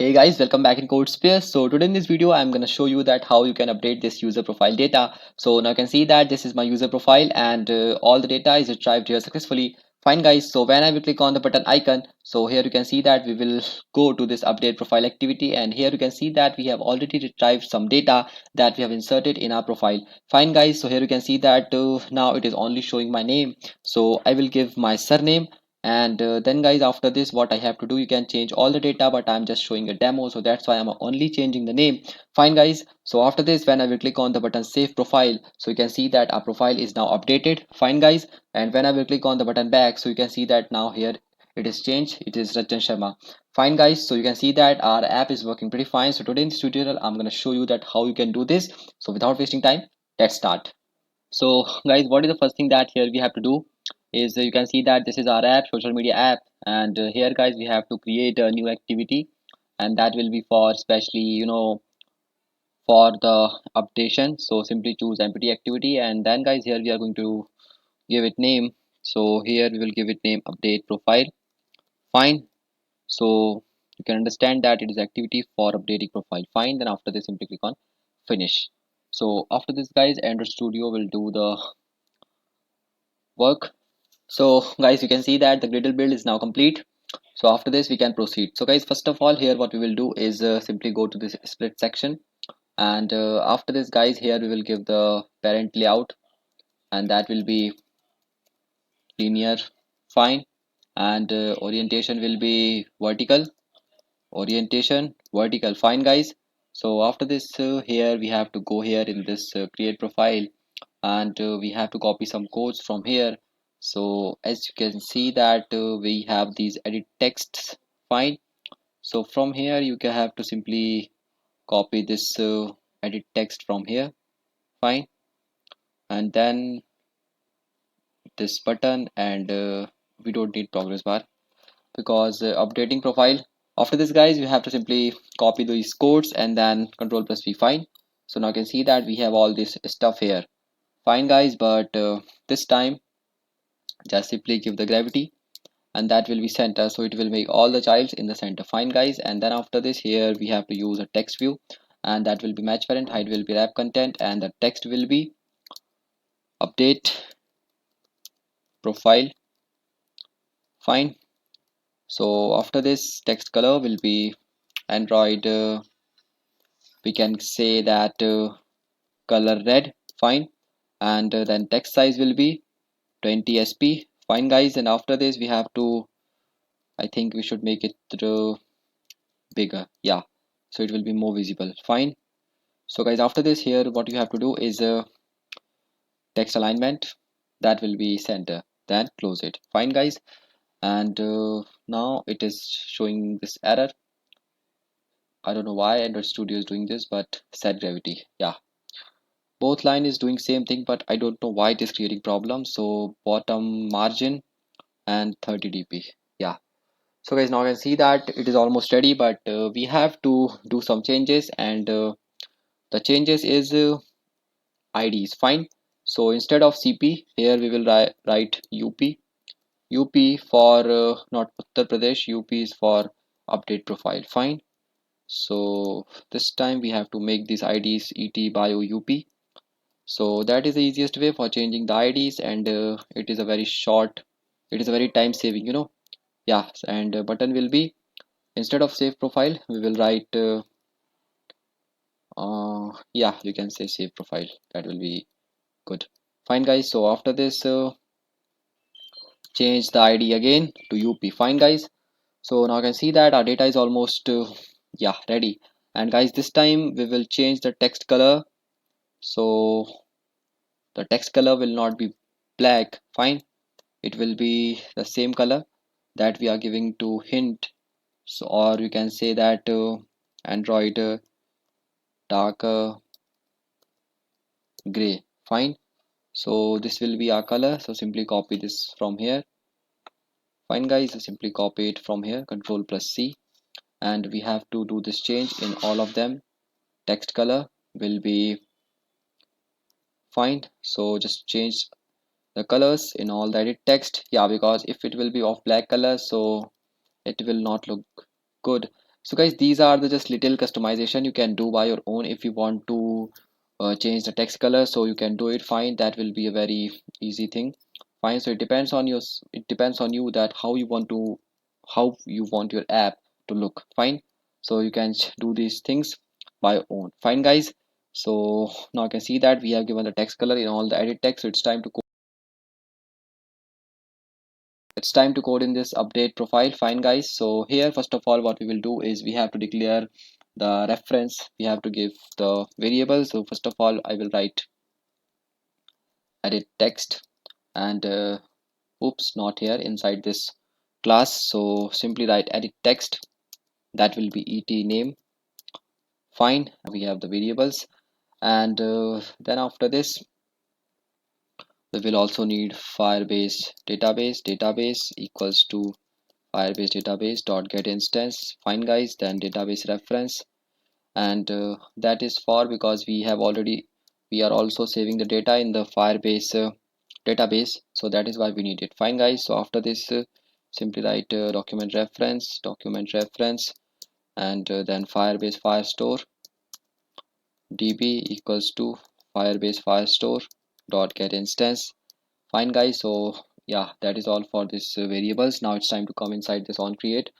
Hey guys, welcome back in CodeSpace. So today in this video, I'm going to show you that how you can update this user profile data. So now you can see that this is my user profile and all the data is retrieved here successfully. Fine guys, so when I will click on the button icon, so here you can see that we will go to this update profile activity, and here you can see that we have already retrieved some data that we have inserted in our profile. Fine guys, so here you can see that now it is only showing my name. So I will give my surname, and then guys, after this what I have to do, you can change all the data, but I'm just showing a demo, so that's why I'm only changing the name. Fine guys, so after this when I will click on the button save profile, so you can see that our profile is now updated. Fine guys, and when I will click on the button back, so you can see that now here it is changed, it is Rajan Sharma. Fine guys, so you can see that our app is working pretty fine. So today in this tutorial I'm going to show you that how you can do this. So without wasting time, let's start. So guys, what is the first thing that here we have to do is you can see that this is our app, social media app, and here guys we have to create a new activity, and that will be for especially for the updation. So simply choose empty activity, and then guys here we are going to give it name. So here we will give it name update profile. Fine. So you can understand that it is activity for updating profile. Fine. Then after this simply click on finish. So after this guys, Android Studio will do the work. So guys, you can see that the Gradle build is now complete. So after this we can proceed. So guys, first of all here what we will do is simply go to this split section, and after this guys, here we will give the parent layout, and that will be linear. Fine. And orientation will be vertical. Orientation vertical. Fine guys. So after this here we have to go here in this create profile, and we have to copy some codes from here. So as you can see that we have these edit texts. Fine. So from here you can have to simply copy this edit text from here. Fine. And then this button, and we don't need progress bar because updating profile. After this guys, you have to simply copy these codes and then control plus V. Fine. So now you can see that we have all this stuff here. Fine guys, but this time just simply give the gravity, and that will be center, so it will make all the childs in the center. Fine guys, and then after this here we have to use a text view, and that will be match parent, height will be wrap content, and the text will be update profile. Fine. So after this text color will be Android, we can say that color red. Fine. And then text size will be 20 sp. Fine guys, and after this we have to, I think we should make it bigger, yeah, so it will be more visible. Fine. So guys, after this here what you have to do is text alignment, that will be center, then close it. Fine guys, and now it is showing this error. I don't know why Android Studio is doing this, but set gravity, yeah, both line is doing same thing, but I don't know why it is creating problems. So bottom margin and 30 dp, yeah. So guys, now I can see that it is almost ready, but we have to do some changes, and the changes is IDs. Fine. So instead of CP here we will write UP. UP for not Uttar Pradesh, UP is for update profile. Fine. So this time we have to make these IDs ET bio UP. So that is the easiest way for changing the IDs, and it is a very short, it is a very time saving, yeah. And button will be, instead of save profile we will write yeah, you can say save profile, that will be good. Fine guys, so after this change the ID again to UP. Fine guys, so now you can see that our data is almost yeah, ready. And guys, this time we will change the text color, so the text color will not be black. Fine, it will be the same color that we are giving to hint. So, or you can say that Android darker gray. Fine, so this will be our color, so simply copy this from here. Fine guys, so simply copy it from here, control plus C, and we have to do this change in all of them. Text color will be fine, so just change the colors in all the edit text, yeah, because if it will be of black color, so it will not look good. So guys, these are the just little customization you can do by your own. If you want to change the text color, so you can do it, fine. That will be a very easy thing, fine. So it depends on your, it depends on you that how you want to, how you want your app to look, fine. So you can do these things by your own, fine guys. So now you can see that we have given the text color in all the edit text. So it's time to code in this update profile, fine guys. So here first of all what we will do is we have to declare the reference, we have to give the variable. So first of all I will write edit text, and oops, not here inside this class. So simply write edit text, that will be et name, fine. We have the variables, and then after this we will also need firebase database equals to firebase database dot get instance, fine guys. Then database reference, and that is for because we have already, we are also saving the data in the firebase database, so that is why we need it, fine guys. So after this simply write document reference, and then firebase firestore db equals to firebase firestore dot get instance, fine guys. So yeah, that is all for this variables. Now it's time to come inside this on create,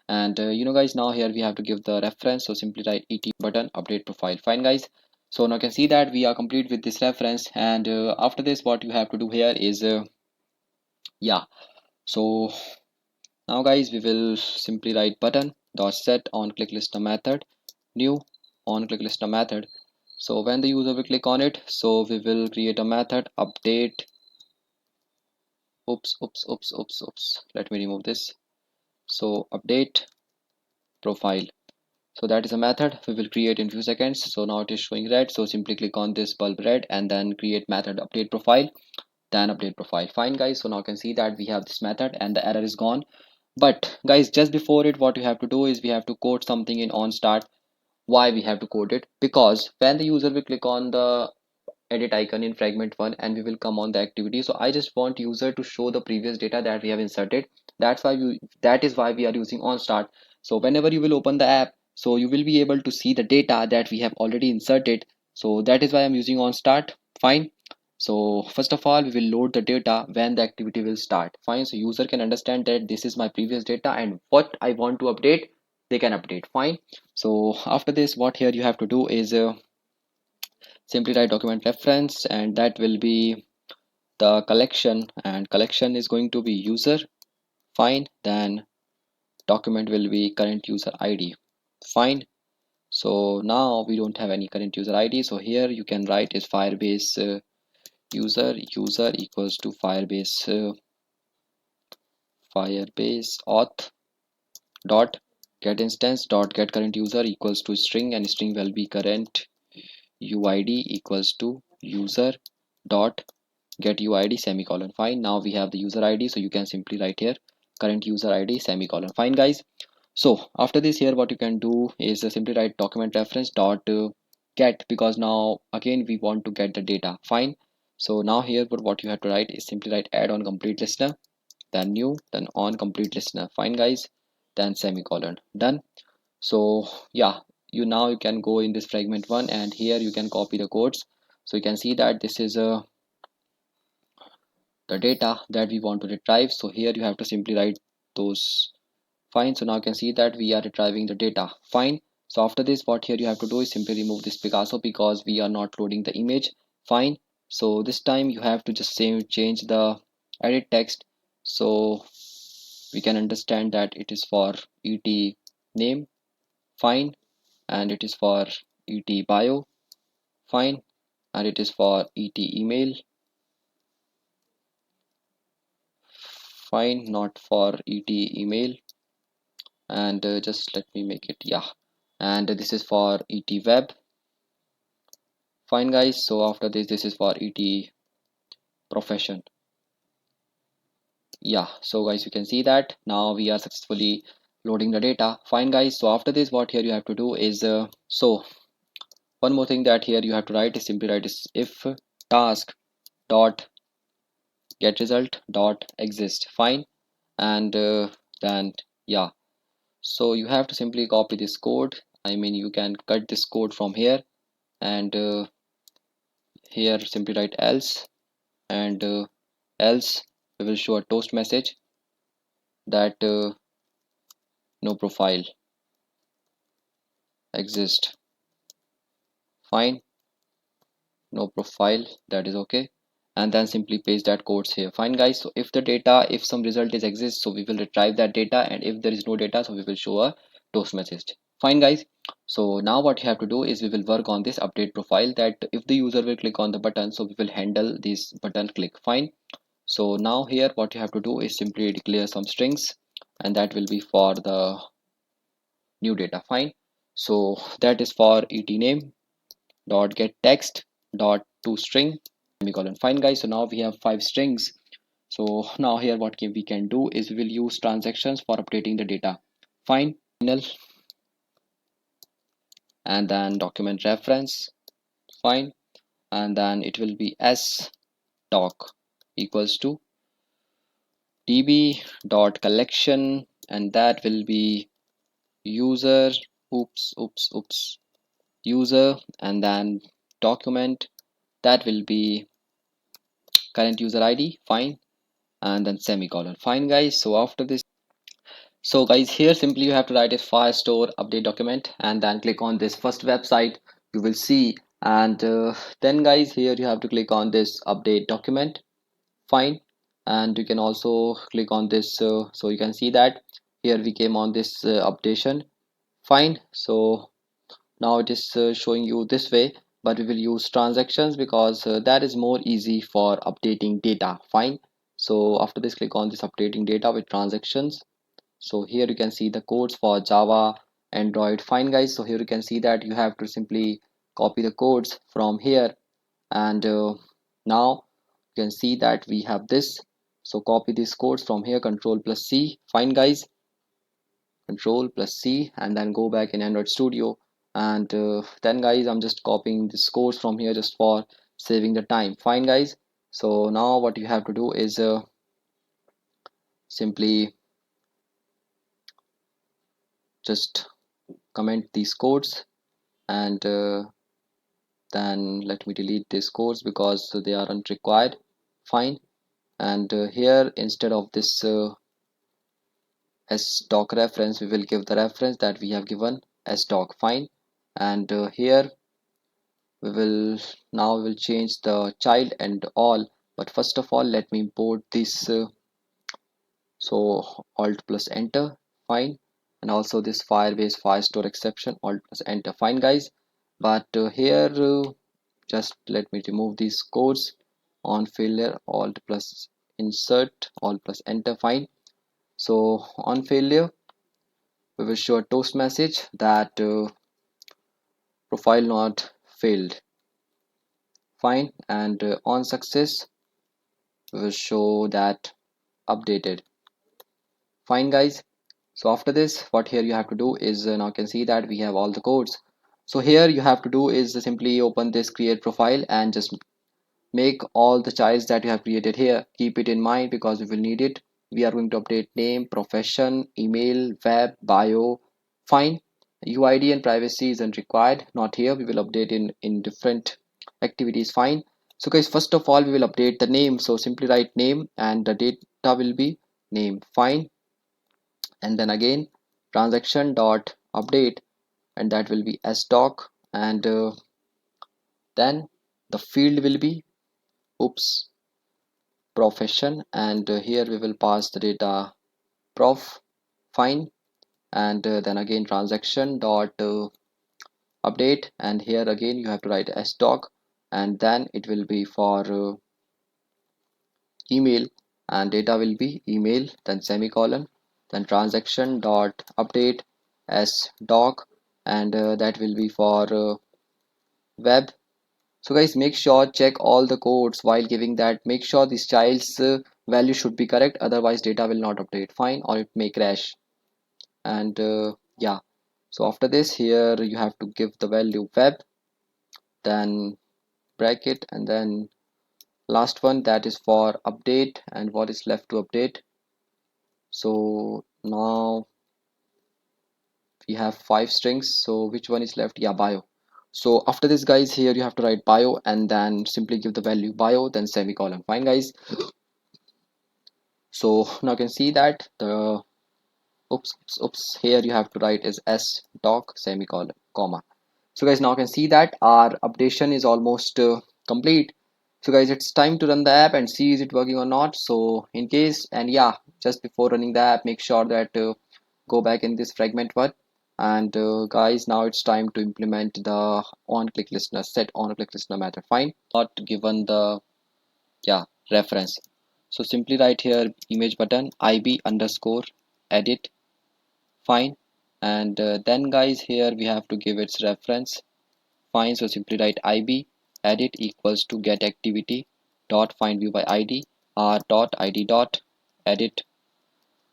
and guys, now here we have to give the reference. So simply write et button update profile, fine guys. So now you can see that we are complete with this reference, and after this what you have to do here is yeah, so now guys we will simply write button dot set on click listener method new on click listener method. So when the user will click on it, so we will create a method update, oops, let me remove this. So update profile, so that is a method we will create in few seconds. So now it is showing red, so simply click on this bulb red and then create method update profile, then update profile, fine guys. So now you can see that we have this method and the error is gone. But guys, just before it what we have to do is we have to code something in on start. Why we have to code it? Because when the user will click on the edit icon in fragment 1 and we will come on the activity, so I just want user to show the previous data that we have inserted. That is why we are using on start. So whenever you will open the app, so you will be able to see the data that we have already inserted. So that is why I'm using on start, fine. So first of all we will load the data when the activity will start, fine. So user can understand that this is my previous data and what I want to update, they can update, fine. So after this what here you have to do is simply write document reference, and that will be the collection, and collection is going to be user, fine. Then document will be current user id, fine. So now we don't have any current user id, so here you can write is firebase user equals to firebase auth dot get instance dot get current user equals to string, and string will be current uid equals to user dot get uid semicolon, fine. Now we have the user id, so you can simply write here current user id semicolon, fine guys. So after this here what you can do is simply write document reference dot get, because now again we want to get the data, fine. So now here but what you have to write is simply write add on complete listener, then new, then on complete listener, fine guys, then semicolon, done. So yeah, you now you can go in this fragment one and here you can copy the codes. So you can see that this is the data that we want to retrieve. So here you have to simply write those, fine. So now you can see that we are retrieving the data, fine. So after this what here you have to do is simply remove this Picasso because we are not loading the image, fine. So this time you have to just change the edit text, so we can understand that it is for et name, fine, and it is for et bio, fine, and it is for et email, fine, not for et email, and just let me make it, yeah, and this is for et web, fine guys. So after this is for et profession, yeah. So guys you can see that now we are successfully loading the data, fine guys. So after this what here you have to do is so one more thing that here you have to write is simply write is if task dot get result dot exist, fine. And then yeah, So you have to simply copy this code. I mean, you can cut this code from here, and here simply write else, and else we will show a toast message that no profile exists. Fine, no profile, that is okay. And then simply paste that codes here. Fine guys, so if the data, if some result is exists, so we will retrieve that data, and if there is no data, so we will show a toast message. Fine guys, so now what you have to do is we will work on this update profile, that if the user will click on the button, so we will handle this button click. Fine, so now here what you have to do is simply declare some strings, and that will be for the new data. Fine, so that is for et name dot get text dot to string semicolon. Fine guys, so now we have 5 strings. So now here what we can do is we will use transactions for updating the data. Fine, final, and then document reference. Fine, and then it will be s doc equals to db dot collection, and that will be user, oops, user, and then document, that will be current user id. Fine, and then semicolon. Fine guys, so after this, so guys, here simply you have to write a firestore update document, and then click on this first website you will see, and then guys, here you have to click on this update document. Fine, and you can also click on this, so you can see that here we came on this updation. Fine, so now it is showing you this way, but we will use transactions because that is more easy for updating data. Fine, so after this, click on this updating data with transactions. So here you can see the codes for Java, Android. Fine guys, so here you can see that you have to simply copy the codes from here, and now you can see that we have this. So copy these codes from here, control plus C. Fine guys, control plus C, and then go back in Android Studio, and then guys, I'm just copying this codes from here just for saving the time. Fine guys, so now what you have to do is simply just comment these codes, and then let me delete these codes because they aren't required. Fine, and here instead of this sdoc reference, we will give the reference that we have given sdoc. Fine, and here we will change the child and all, but first of all let me import this, so alt plus enter. Fine, and also this firebase firestore exception, alt plus enter. Fine guys, but here just let me remove these codes. On failure, alt plus insert, alt plus enter. Fine, so on failure we will show a toast message that profile not failed. Fine, and on success we will show that updated. Fine guys, so after this what here you have to do is now you can see that we have all the codes. So here you have to do is simply open this create profile and just make all the childs that you have created here. Keep it in mind because we will need it. We are going to update name, profession, email, web, bio. Fine, uid and privacy isn't required, not here. We will update in different activities. Fine, so guys, first of all we will update the name, so simply write name and the data will be name. Fine, and then again transaction dot update, and that will be sdoc, and then the field will be oops profession, and here we will pass the data prof. Fine, and then again transaction dot update, and here again you have to write sdoc, and then it will be for email, and data will be email, then semicolon, then transaction dot update sdoc, and that will be for web. So guys, make sure check all the codes while giving that. Make sure this child's value should be correct, otherwise data will not update. Fine, or it may crash. And yeah, so after this here you have to give the value web, then bracket, and then last one, that is for update, and what is left to update. So now we have 5 strings, so which one is left? Yeah, bio. So after this, guys, here you have to write bio and then simply give the value bio, then semicolon. Fine, guys. So now you can see that the oops, here you have to write is s doc semicolon comma. So guys, now you can see that our updation is almost complete. So guys, it's time to run the app and see is it working or not. So in case, and yeah, just before running the app, make sure that go back in this fragment one. And guys, now it's time to implement the on click listener, set on click listener method. Fine, not given the, yeah, reference. So simply write here image button ib underscore edit. Fine. And then guys, here we have to give its reference. Fine, so simply write ib edit equals to get activity dot find view by id r dot id dot edit.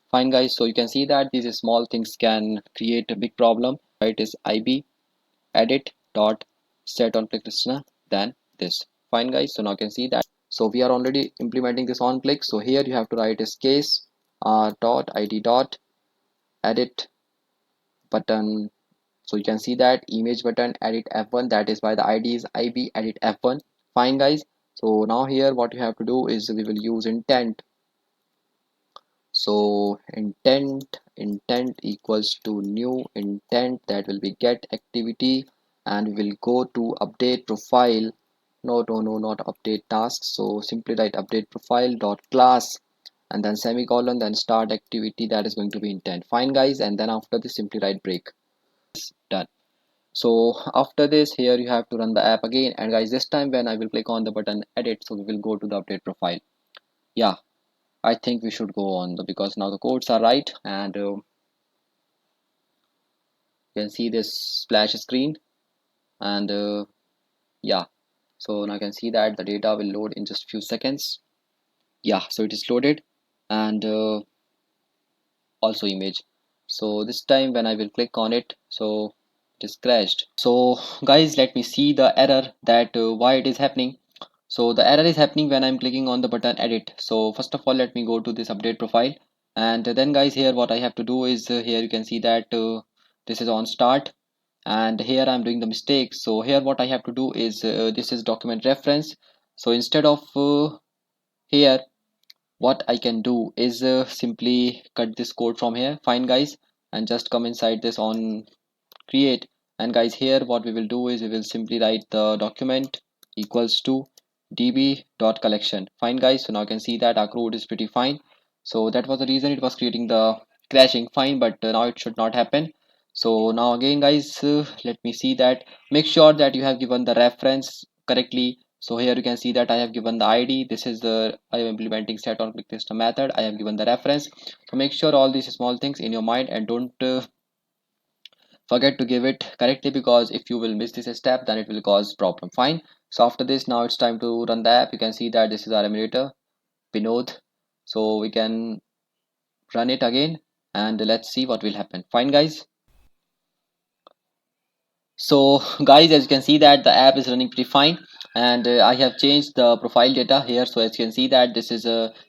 Fine, guys, so you can see that these small things can create a big problem. Right, is ib edit dot set on click listener, then this. Fine, guys, so now you can see that, so we are already implementing this on click. So here you have to write is case r dot id dot edit button. So you can see that image button edit f1, that is why the id is ib edit f1. Fine, guys, so now here what you have to do is we will use intent. So intent equals to new intent, that will be get activity, and we will go to update profile. No, not update task. So simply write update profile dot class and then semicolon, then start activity, that is going to be intent. Fine, guys, and then after this simply write break. Done. So after this, here you have to run the app again, and guys, this time when I will click on the button edit, so we will go to the update profile. Yeah, I think we should go on because now the codes are right, and you can see this splash screen, and yeah, so now you can see that the data will load in just few seconds. Yeah, so it is loaded, and also image. So this time when I will click on it, so it is crashed. So guys, let me see the error, that why it is happening. So the error is happening when I'm clicking on the button edit. So first of all, let me go to this update profile, and then guys, here what I have to do is here you can see that this is on start, and here I'm doing the mistake. So here what I have to do is this is document reference. So instead of here, what I can do is simply cut this code from here. Fine, guys, and just come inside this on create, and guys, here what we will do is we will simply write the document equals to db dot collection. Fine, guys, so now you can see that our code is pretty fine. So that was the reason it was creating the crashing. Fine, but now it should not happen. So now again, guys, let me see that, make sure that you have given the reference correctly. So here you can see that I have given the id, this is the, I am implementing set on click listener method, I have given the reference. So make sure all these small things in your mind, and don't forget to give it correctly, because if you will miss this step, then it will cause problem. Fine, so after this, now it's time to run the app. You can see that this is our emulator Pinod, so we can run it again, and let's see what will happen. Fine, guys, so guys, as you can see that the app is running pretty fine, and I have changed the profile data here. So as you can see that this is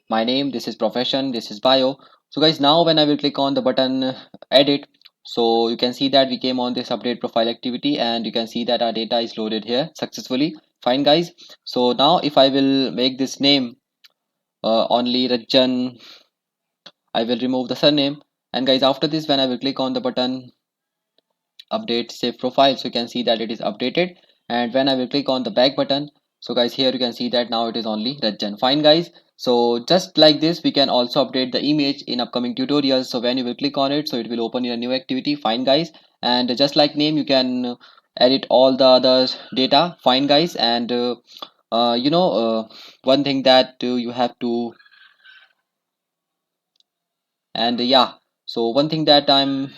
my name, this is profession, this is bio. So guys, now when I will click on the button edit, so you can see that we came on this update profile activity, and you can see that our data is loaded here successfully. Fine, guys, so now if I will make this name only Rajan, I will remove the surname, and guys, after this, when I will click on the button update save profile, so you can see that it is updated. And when I will click on the back button, so guys, here you can see that now it is only Rajan. Fine, guys, so just like this we can also update the image in upcoming tutorials. So when you will click on it, so it will open in a new activity. Fine, guys, and just like name, you can edit all the other data. Fine, guys, and one thing that you have to, and yeah, so one thing that I'm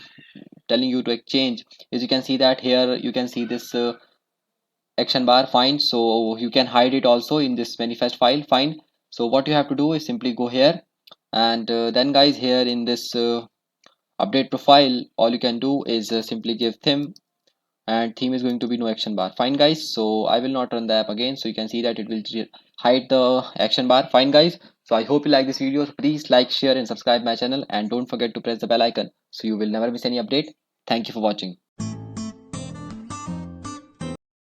telling you to exchange is, you can see that here you can see this action bar. Fine, so you can hide it also in this manifest file. Fine, so what you have to do is simply go here, and then guys, here in this update profile, all you can do is simply give theme, and theme is going to be no action bar. Fine, guys, so I will not run the app again, so you can see that it will hide the action bar. Fine, guys, so I hope you like this video. Please like, share and subscribe my channel, and don't forget to press the bell icon so you will never miss any update. Thank you for watching.